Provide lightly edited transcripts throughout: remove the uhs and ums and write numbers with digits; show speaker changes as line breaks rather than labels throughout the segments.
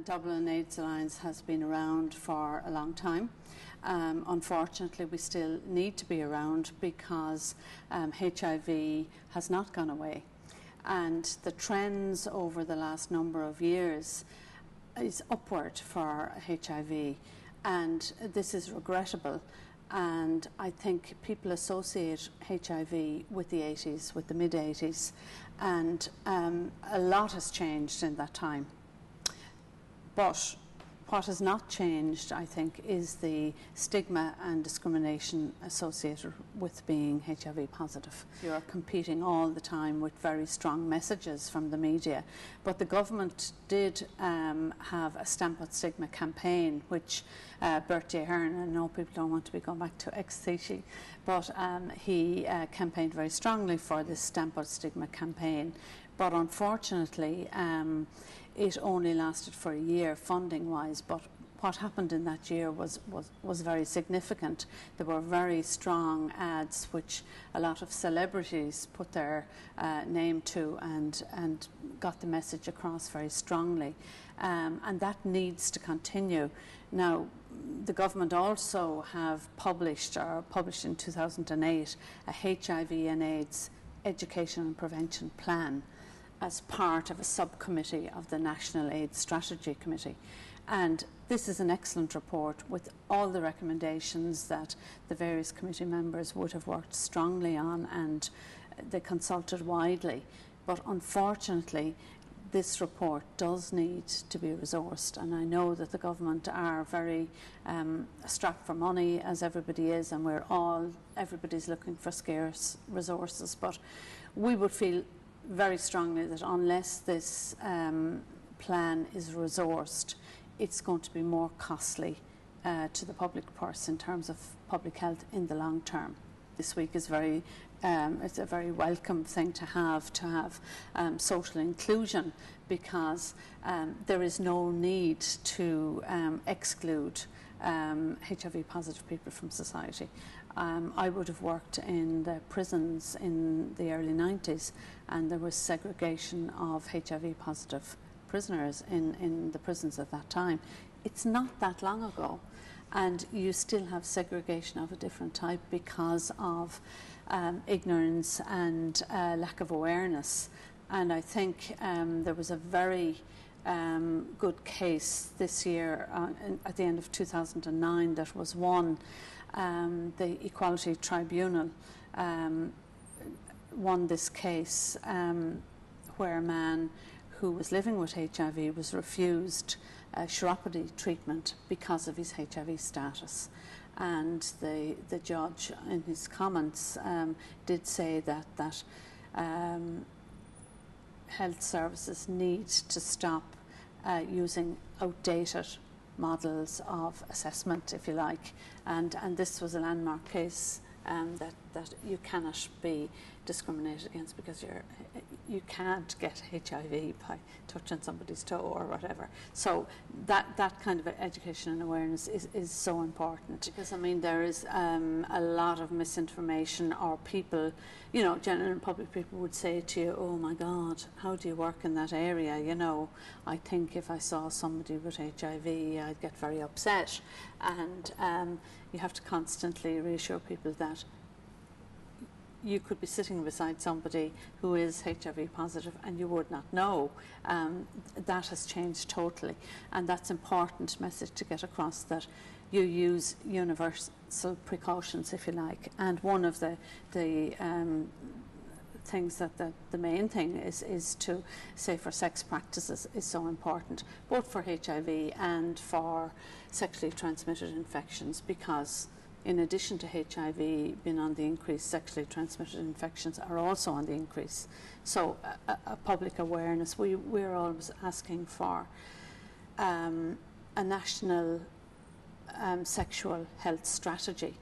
Dublin AIDS Alliance has been around for a long time. Unfortunately, we still need to be around because HIV has not gone away. And the trends over the last number of years is upward for HIV, and this is regrettable. And I think people associate HIV with the 80s, with the mid-80s, and a lot has changed in that time. But what has not changed, I think, is the stigma and discrimination associated with being HIV positive. You're competing all the time with very strong messages from the media. But the government did have a Stamp Out Stigma campaign, which Bertie Ahern, I know people don't want to be going back to ex-City, but he campaigned very strongly for this Stamp Out Stigma campaign. But unfortunately, it only lasted for a year funding-wise, but what happened in that year was very significant. There were very strong ads which a lot of celebrities put their name to and got the message across very strongly. And that needs to continue. Now, the government also have published in 2008 a HIV and AIDS Education and Prevention Plan as part of a subcommittee of the National AIDS Strategy Committee. And this is an excellent report with all the recommendations that the various committee members would have worked strongly on, and they consulted widely. But unfortunately, this report does need to be resourced, and I know that the government are very strapped for money, as everybody is, and everybody's looking for scarce resources. But we would feel very strongly that unless this plan is resourced, it's going to be more costly to the public purse in terms of public health in the long term. This week is it's a very welcome thing to have social inclusion, because there is no need to exclude HIV positive people from society. I would have worked in the prisons in the early 90s, and there was segregation of HIV positive prisoners in the prisons at that time. It's not that long ago, and you still have segregation of a different type because of ignorance and lack of awareness. And I think there was a very good case this year at the end of 2009 that was won. The Equality Tribunal won this case where a man who was living with HIV was refused chiropody treatment because of his HIV status. And the judge, in his comments, did say that health services need to stop using outdated models of assessment, if you like, and this was a landmark case that you cannot be discriminated against because you can't get HIV by touching somebody's toe or whatever. So that kind of education and awareness is so important, because I mean there is a lot of misinformation, or people, you know, general public people would say to you, oh my God, how do you work in that area? You know, I think if I saw somebody with HIV I'd get very upset. And you have to constantly reassure people that you could be sitting beside somebody who is HIV positive and you would not know. That has changed totally, and that's an important message to get across, that you use universal precautions, if you like. And one of the things that the main thing is to say for sex practices is so important, both for HIV and for sexually transmitted infections, because in addition to HIV being on the increase, sexually transmitted infections are also on the increase. So a public awareness. We're always asking for a national sexual health strategy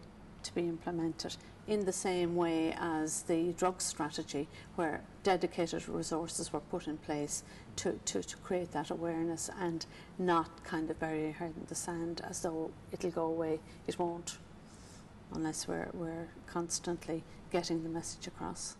to be implemented in the same way as the drug strategy, where dedicated resources were put in place to create that awareness, and not kind of bury your head in the sand as though it'll go away. It won't, unless we're constantly getting the message across.